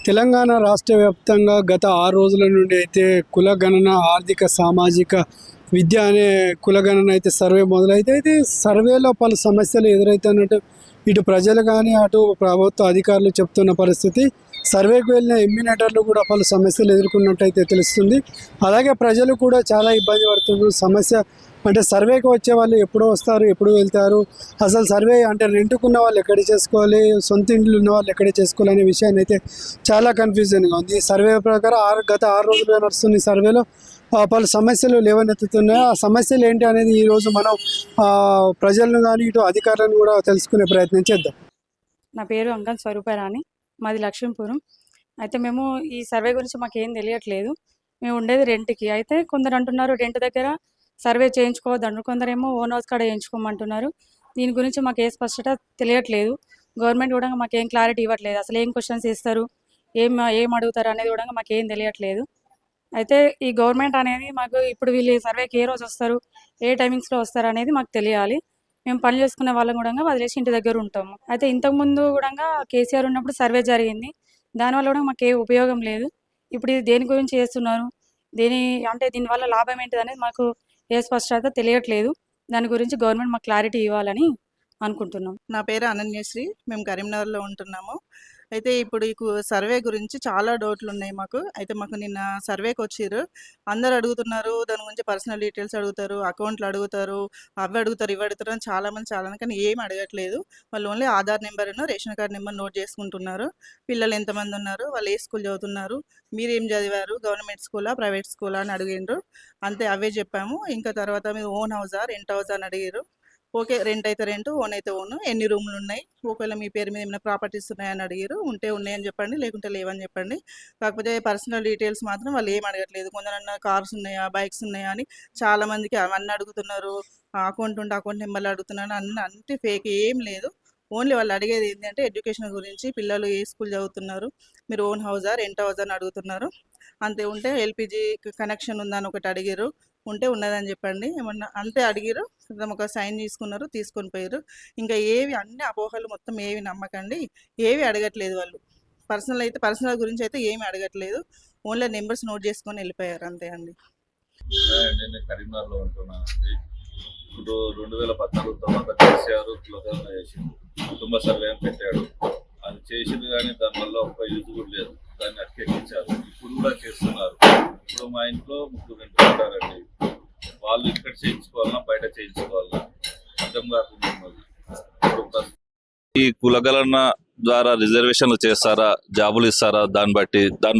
తెలంగాణ రాష్ట్ర వ్యాప్తంగా గత 6 రోజుల నుండి అయితే కులగణన ఆర్థిక సామాజిక విద్య అనే కులగణన అయితే సర్వే మొదలైతే అయితే సర్వేలో పలు సమస్యలు ఎదురవుతున్నట్టు ఇటు ప్రజలు కానీ అటు ప్రభుత్వ అధికారులు చెప్తున్న పరిస్థితి. సర్వేకు వెళ్ళిన ఎమ్మినేటర్లు కూడా పలు సమస్యలు ఎదుర్కొన్నట్టయితే తెలుస్తుంది. అలాగే ప్రజలు కూడా చాలా ఇబ్బంది పడుతున్నారు. సమస్య అంటే సర్వేకి వచ్చే వాళ్ళు ఎప్పుడు వస్తారు, ఎప్పుడు వెళ్తారు, అసలు సర్వే అంటే రెంట్కున్న వాళ్ళు ఎక్కడ చేసుకోవాలి, సొంత ఇండ్లు ఉన్న వాళ్ళు ఎక్కడ చేసుకోవాలి అనే విషయాన్ని అయితే చాలా కన్ఫ్యూజన్గా ఉంది. ఈ సర్వే ప్రకారం గత 6 రోజులుగా నడుస్తున్న ఈ సర్వేలో పలు సమస్యలు లేవనెత్తుతున్నాయి. ఆ సమస్యలు ఏంటి అనేది ఈరోజు మనం ప్రజలను కానీ ఇటు అధికారులను కూడా తెలుసుకునే ప్రయత్నం చేద్దాం. నా పేరు అంకన్ స్వరూపరాణి, మాది లక్ష్మీపురం. అయితే మేము ఈ సర్వే గురించి మాకేం తెలియట్లేదు. మేము ఉండేది రెంట్కి. అయితే కొందరు అంటున్నారు రెంట్ దగ్గర సర్వే చేయించుకోవద్దు, కొందరేమో ఓన్ హౌస్ కాడ చేయించుకోమంటున్నారు. దీని గురించి మాకు ఏ స్పష్టత తెలియట్లేదు. గవర్నమెంట్ కూడా మాకేం క్లారిటీ ఇవ్వట్లేదు. అసలు ఏం క్వశ్చన్స్ ఇస్తారు, ఏం అడుగుతారు అనేది కూడా మాకేం తెలియట్లేదు. అయితే ఈ గవర్నమెంట్ అనేది మాకు ఇప్పుడు వీళ్ళు సర్వేకి ఏ రోజు వస్తారు, ఏ టైమింగ్స్లో వస్తారు అనేది మాకు తెలియాలి. మేము పని చేసుకునే వాళ్ళం కూడా వదిలేసి ఇంటి దగ్గర ఉంటాము. అయితే ఇంతకుముందు కూడా కేసీఆర్ ఉన్నప్పుడు సర్వే జరిగింది. దానివల్ల కూడా మాకు ఏ ఉపయోగం లేదు. ఇప్పుడు ఇది దేని గురించి చేస్తున్నారు, దీనివల్ల లాభం ఏంటిది అనేది మాకు ఏ స్పష్టత తెలియట్లేదు. దాని గురించి గవర్నమెంట్ మాకు క్లారిటీ ఇవ్వాలని అనుకుంటున్నాం. నా పేరు అనన్యశ్రీ, మేము కరీంనగర్లో ఉంటున్నాము. అయితే ఇప్పుడు ఈ సర్వే గురించి చాలా డౌట్లు ఉన్నాయి మాకు. అయితే మాకు నిన్న సర్వేకి వచ్చిర్రు, అందరు అడుగుతున్నారు దాని గురించి, పర్సనల్ డీటెయిల్స్ అడుగుతారు, అకౌంట్లు అడుగుతారు, అవి అడుగుతారు, ఇవి అడుగుతారు అని చాలా కానీ ఏం అడగట్లేదు. వాళ్ళు ఓన్లీ ఆధార్ నెంబర్ను రేషన్ కార్డ్ నెంబర్ నోట్ చేసుకుంటున్నారు. పిల్లలు ఎంతమంది ఉన్నారు, వాళ్ళు ఏ స్కూల్ చదువుతున్నారు, మీరు ఏం చదివారు, గవర్నమెంట్ స్కూలా ప్రైవేట్ స్కూలా అని అడిగిండ్రు. అంతే, అవే చెప్పాము. ఇంకా తర్వాత మీరు ఓన్ హౌసా రెంట్ హౌసా అని అడిగారు. ఓకే, రెంట్ అయితే రెంట్, ఓన్ అయితే ఓన్, ఎన్ని రూములు ఉన్నాయి, ఒకవేళ మీ పేరు మీద ఏమైనా ప్రాపర్టీస్ ఉన్నాయని అడిగారు. ఉంటే ఉన్నాయని చెప్పండి, లేకుంటే లేవని చెప్పండి. కాకపోతే పర్సనల్ డీటెయిల్స్ మాత్రం వాళ్ళు ఏం అడగట్లేదు. కొందరన్నా కార్స్ ఉన్నాయా, బైక్స్ ఉన్నాయా అని చాలామందికి అవన్నీ అడుగుతున్నారు. అకౌంట్ ఉంటే అకౌంట్ నెంబర్లు అడుగుతున్నారు. అంటే ఫేక్ ఏం లేదు. ఓన్లీ వాళ్ళు అడిగేది ఏంటంటే ఎడ్యుకేషన్ గురించి, పిల్లలు ఏ స్కూల్ చదువుతున్నారు, మీరు ఓన్ హౌసా రెంట్ హౌసా అని అడుగుతున్నారు. అంతే. ఉంటే ఎల్పిజి కనెక్షన్ ఉందా అని ఒకటి అడిగారు. ఉంటే ఉన్నదని చెప్పండి. ఏమన్నా అంతే అడిగారు, ఒక సైన్ తీసుకున్నారు, తీసుకొని పోయారు. ఇంకా ఏవి అన్ని అపోహలు మొత్తం ఏవి నమ్మకండి. ఏవి అడగట్లేదు వాళ్ళు. పర్సనల్ గురించి అయితే ఏమి అడగట్లేదు. ఓన్లీ నెంబర్స్ నోట్ చేసుకొని వెళ్ళిపోయారు, అంతే అండి. నేను కరీంనగర్లో ఉంటున్నానండి. ఇప్పుడు 2014 తర్వాత కేసీఆర్ కులగణన చేసిండు, కుటుంబ సర్వే అని పెట్టాడు. అది చేసింది కానీ దానివల్ల ఒక్క యూజ్ కూడా లేదు. దాన్ని అటకెక్కించారు. ఇప్పుడు కూడా చేస్తున్నారు. ఇప్పుడు మా ఇంట్లో 3 గంటలు ఉంటారండి. వాళ్ళు ఇక్కడ చేయించుకోవాలన్నా బయట చేయించుకోవాలన్నా అర్థం కాకుండా ఉన్నది. ఇప్పుడు ఈ కులగణన ద్వారా రిజర్వేషన్లు చేస్తారా, జాబులు ఇస్తారా, దాన్ని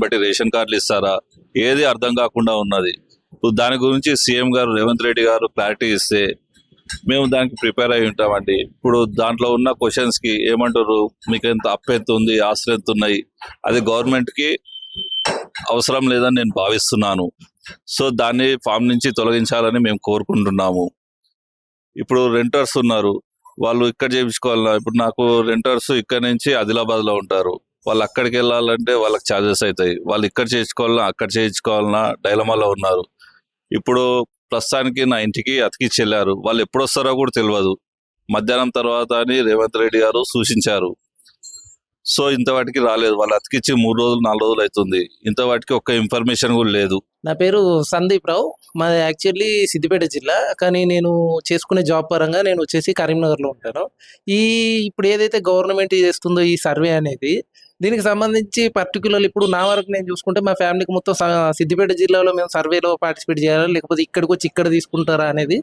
బట్టి రేషన్ కార్డులు ఇస్తారా, ఏది అర్థం కాకుండా ఉన్నది. ఇప్పుడు దాని గురించి సీఎం గారు రేవంత్ రెడ్డి గారు క్లారిటీ ఇస్తే మేము దానికి ప్రిపేర్ అయి ఉంటామండి. ఇప్పుడు దాంట్లో ఉన్న క్వశ్చన్స్కి ఏమంటారు, మీకు ఎంత అప్పు ఎంత ఉంది, ఆస్తులు ఎంత ఉన్నాయి, అది గవర్నమెంట్కి అవసరం లేదని నేను భావిస్తున్నాను. సో దాన్ని ఫామ్ నుంచి తొలగించాలని మేము కోరుకుంటున్నాము. ఇప్పుడు రెంటర్స్ ఉన్నారు, వాళ్ళు ఇక్కడ చేయించుకోవాలన్నా, ఇప్పుడు నాకు రెంటర్స్ ఇక్కడ నుంచి ఆదిలాబాద్లో ఉంటారు, వాళ్ళు అక్కడికి వెళ్ళాలంటే వాళ్ళకి ఛార్జెస్ అవుతాయి. వాళ్ళు ఇక్కడ చేయించుకోవాలన్నా అక్కడ చేయించుకోవాలన్నా డైలమాలో ఉన్నారు. ఇప్పుడు ప్రస్తుతానికి నా ఇంటికి అతికిచ్చి వెళ్ళారు. వాళ్ళు ఎప్పుడు వస్తారో కూడా తెలియదు. మధ్యాహ్నం తర్వాత అని రేవంత్ రెడ్డి గారు సూచించారు. సో ఇంతవాటికి రాలేదు. వాళ్ళు అతికిచ్చి 3 రోజులు 4 రోజులు అవుతుంది. ఇంతవాటికి ఒక్క ఇన్ఫర్మేషన్ కూడా లేదు. నా పేరు సందీప్ రావు, మాది యాక్చువల్లీ సిద్దిపేట జిల్లా, కానీ నేను చేసుకునే జాబ్ పరంగా నేను వచ్చేసి కరీంనగర్లో ఉంటాను. ఇప్పుడు ఏదైతే గవర్నమెంట్ చేస్తుందో ఈ సర్వే అనేది, దీనికి సంబంధించి పర్టికులర్ ఇప్పుడు నా వరకు నేను చూసుకుంటే మా ఫ్యామిలీకి మొత్తం సిద్దిపేట జిల్లాలో మేము సర్వేలో పార్టిసిపేట్ చేయాలా, లేకపోతే ఇక్కడికి వచ్చి ఇక్కడ తీసుకుంటారా అనేది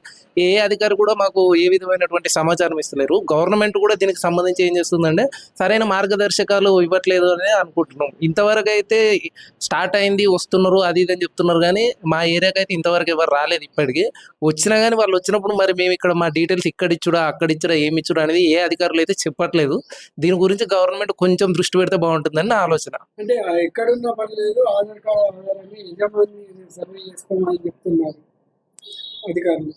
ఏ అధికారి కూడా మాకు ఏ విధమైనటువంటి సమాచారం ఇస్తలేరు. గవర్నమెంట్ కూడా దీనికి సంబంధించి ఏం చేస్తుందంటే సరైన మార్గదర్శకాలు ఇవ్వట్లేదు అని అనుకుంటున్నాం. ఇంతవరకు అయితే స్టార్ట్ అయింది, వస్తున్నారు, అది ఇది అని చెప్తున్నారు, కానీ మా ఏరియాకి అయితే ఇంతవరకు ఎవరు రాలేదు. ఇప్పటికీ వచ్చినా కానీ వాళ్ళు వచ్చినప్పుడు మరి మేము ఇక్కడ మా డీటెయిల్స్ ఇక్కడ ఇచ్చుడా అక్కడ ఇచ్చుడా ఏమి ఇచ్చుడా అనేది ఏ అధికారులు అయితే చెప్పట్లేదు. దీని గురించి గవర్నమెంట్ కొంచెం దృష్టి పెడితే బాగుంటుందని నా ఆలోచన. అంటే ఎక్కడున్నా పర్లేదు, ఆధార్ కార్డు ఆధారాన్ని యజమాని సర్వే చేసుకోమని చెప్తున్నారు అధికారులు.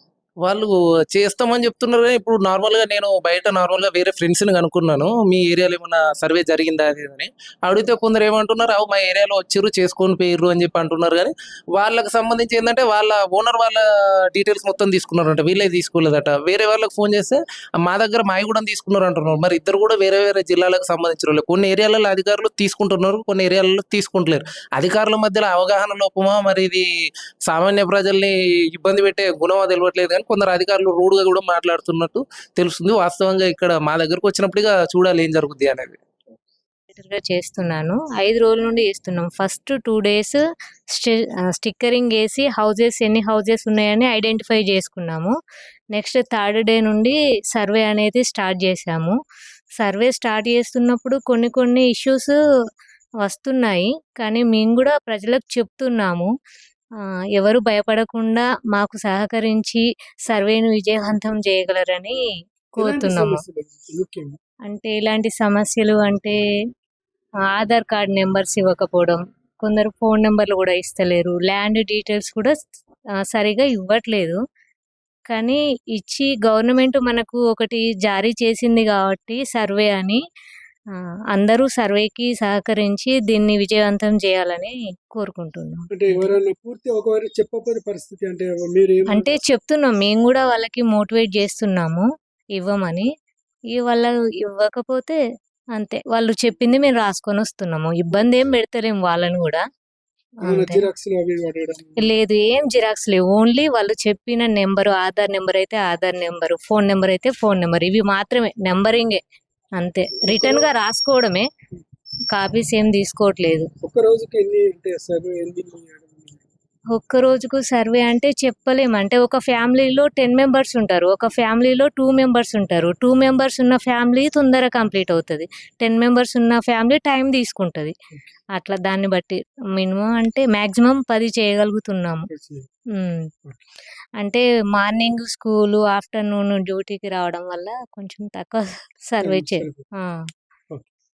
వాళ్ళు చేస్తామని చెప్తున్నారు కానీ ఇప్పుడు నార్మల్గా నేను బయట నార్మల్గా వేరే ఫ్రెండ్స్ని కనుక్కున్నాను, మీ ఏరియాలో ఏమైనా సర్వే జరిగిందా అది ఇది అని. అడిగితే కొందరు ఏమంటున్నారు, అవు మా ఏరియాలో వచ్చారు చేసుకొని పోయిర్రు అని చెప్పి అంటున్నారు. కానీ వాళ్ళకి సంబంధించి ఏంటంటే వాళ్ళ ఓనర్ వాళ్ళ డీటెయిల్స్ మొత్తం తీసుకున్నారంట, వీళ్ళే తీసుకోలేదట. వేరే వాళ్ళకి ఫోన్ చేస్తే మా దగ్గర మావి కూడా తీసుకున్నారు అంటున్నారు. మరి ఇద్దరు కూడా వేరే వేరే జిల్లాలకు సంబంధించిన వాళ్ళు. కొన్ని ఏరియాలలో అధికారులు తీసుకుంటున్నారు, కొన్ని ఏరియాలలో తీసుకుంటలేరు. అధికారుల మధ్యలో అవగాహన లోపమా, మరి ఇది సామాన్య ప్రజల్ని ఇబ్బంది పెట్టే గుణమా తెలియట్లేదు. కానీ కొందరు అధికారులు రూడ్గా కూడా మాట్లాడుతున్నట్టు తెలుస్తుంది. వాస్తవంగా ఇక్కడ మా దగ్గరకు వచ్చినప్పుడు ఇక చూడాలి ఏం జరుగుద్ది అనేది. గా చేస్తున్నాను. 5 రోజుల నుండి చేస్తున్నాం. ఫస్ట్ 2 డేస్ స్టిక్కరింగ్ వేసి హౌజెస్ ఎన్ని హౌజెస్ ఉన్నాయని ఐడెంటిఫై చేసుకున్నాము. నెక్స్ట్ 3rd డే నుండి సర్వే అనేది స్టార్ట్ చేశాము. సర్వే స్టార్ట్ చేస్తున్నప్పుడు కొన్ని ఇష్యూస్ వస్తున్నాయి. కానీ మేము కూడా ప్రజలకు చెప్తున్నాము. ఎవరు భయపడకుండా మాకు సహకరించి సర్వేను విజయవంతం చేయగలరని ఎలాంటి కోరుతున్నాము. సమస్యలు ముఖ్యంగా? అంటే ఇలాంటి సమస్యలు అంటే ఆధార్ కార్డ్ నెంబర్స్ ఇవ్వకపోవడం, కొందరు ఫోన్ నెంబర్లు కూడా ఇస్తలేరు, ల్యాండ్ డీటెయిల్స్ కూడా సరిగా ఇవ్వట్లేదు. కానీ ఇచ్చి గవర్నమెంట్ మనకు ఒకటి జారీ చేసింది కాబట్టి సర్వే అని, అందరూ సర్వేకి సహకరించి దీన్ని విజయవంతం చేయాలని కోరుకుంటున్నాం. అంటే ఎవరైనా పూర్తి ఒకవేళ చెప్పకపోతే పరిస్థితి అంటే మీరు అంటే చెప్తున్నాం, మేము కూడా వాళ్ళకి మోటివేట్ చేస్తున్నాము ఇవ్వమని. వాళ్ళు ఇవ్వకపోతే అంతే, వాళ్ళు చెప్పింది మేము రాసుకొని వస్తున్నాము. ఇబ్బంది ఏం పెడతలేము వాళ్ళని కూడా. అంతే. జిరాక్స్ అవి ఇవి అడగడం లేదు, ఏం జిరాక్స్ లేవు. ఓన్లీ వాళ్ళు చెప్పిన నెంబరు, ఆధార్ నెంబర్ అయితే ఆధార్ నెంబరు, ఫోన్ నెంబర్ అయితే ఫోన్ నెంబర్, ఇవి మాత్రమే, నెంబరింగే అంతే. రిటర్న్ గా రాసుకోవడమే, కాపీస్ ఏం తీసుకోవట్లేదు. ఒక్క రోజుకి ఎన్ని అంటే సర్వే ఎన్ని ఒక్క రోజుకు సర్వే అంటే చెప్పలేము. అంటే ఒక ఫ్యామిలీలో 10 మెంబర్స్ ఉంటారు, ఒక ఫ్యామిలీలో 2 మెంబర్స్ ఉంటారు. 2 మెంబర్స్ ఉన్న ఫ్యామిలీ తొందరగా కంప్లీట్ అవుతుంది, 10 మెంబర్స్ ఉన్న ఫ్యామిలీ టైం తీసుకుంటుంది. అట్లా దాన్ని బట్టి మినిమం అంటే మ్యాక్సిమం 10 చేయగలుగుతున్నాము. ఉమ్. అంటే మార్నింగ్ స్కూలు, ఆఫ్టర్నూన్ డ్యూటీకి రావడం వల్ల కొంచెం తక్కువ సర్వే ఆ.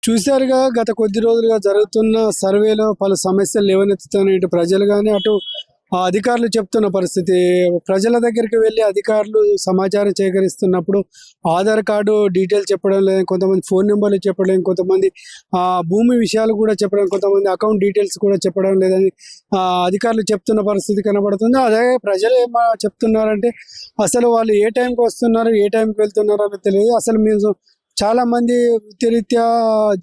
చూశారుగా గత కొద్ది రోజులుగా జరుగుతున్న సర్వేలో పలు సమస్యలు లేవనెత్తుతున్నాయి. ఇటు ప్రజలు కానీ అటు అధికారులు చెప్తున్న పరిస్థితి. ప్రజల దగ్గరికి వెళ్ళి అధికారులు సమాచారం సేకరిస్తున్నప్పుడు ఆధార్ కార్డు డీటెయిల్స్ చెప్పడం లేదు, కొంతమంది ఫోన్ నెంబర్లు చెప్పడం, కొంతమంది భూమి విషయాలు కూడా చెప్పడం, కొంతమంది అకౌంట్ డీటెయిల్స్ కూడా చెప్పడం లేదని అధికారులు చెప్తున్న పరిస్థితి కనబడుతుంది. అదే ప్రజలు ఏం చెప్తున్నారంటే అసలు వాళ్ళు ఏ టైంకి వస్తున్నారు, ఏ టైంకి వెళ్తున్నారు అని తెలియదు. అసలు మేము చాలా మంది వృత్తిరీత్యా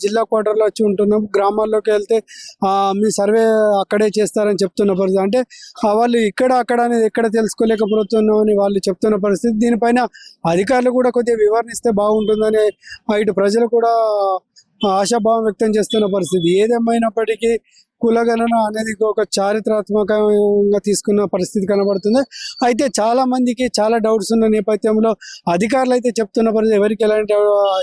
జిల్లా క్వార్టర్లో వచ్చి ఉంటున్నాం, గ్రామాల్లోకి వెళ్తే మీ సర్వే అక్కడే చేస్తారని చెప్తున్న పరిస్థితి. అంటే వాళ్ళు అక్కడ అనేది ఎక్కడ తెలుసుకోలేకపోతున్నాం అని వాళ్ళు చెప్తున్న పరిస్థితి. దీనిపైన అధికారులు కూడా కొద్దిగా వివరణ ఇస్తే బాగుంటుందని ఇటు ప్రజలు కూడా ఆశాభావం వ్యక్తం చేస్తున్న పరిస్థితి. ఏదేమైనప్పటికీ కులగణన అనేది ఒక చారిత్రాత్మకంగా తీసుకున్న పరిస్థితి కనబడుతుంది. అయితే చాలా మందికి చాలా డౌట్స్ ఉన్న నేపథ్యంలో అధికారులు అయితే చెప్తున్న పరిస్థితి ఎవరికి ఎలాంటి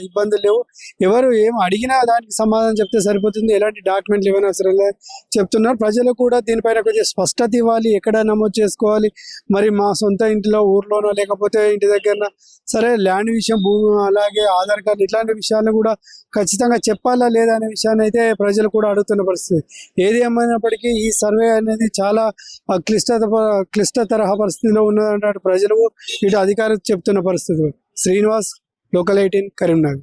ఇబ్బందులు లేవు, ఎవరు ఏం అడిగినా దానికి సమాధానం చెప్తే సరిపోతుంది, ఎలాంటి డాక్యుమెంట్లు ఏమైనా అవసరం లేదు చెప్తున్నారు. ప్రజలు కూడా దీనిపైన కొంచెం స్పష్టత ఇవ్వాలి, ఎక్కడ నమోదు చేసుకోవాలి, మరి మా సొంత ఇంటిలో ఊర్లోనో లేకపోతే ఇంటి దగ్గర సరే ల్యాండ్ విషయం, భూమి, అలాగే ఆధార్ కార్డు ఇట్లాంటి విషయాలను కూడా ఖచ్చితంగా చెప్పాలా లేదా అనే విషయాన్ని అయితే ప్రజలు కూడా అడుగుతున్న పరిస్థితి. ఏది ఏమైనప్పటికీ ఈ సర్వే అనేది చాలా క్లిష్ట తరహా పరిస్థితిలో ఉన్నదంటే ప్రజలు ఇటు అధికారులు చెప్తున్న పరిస్థితి. శ్రీనివాస్, లోకల్ 18, కరీంనగర్.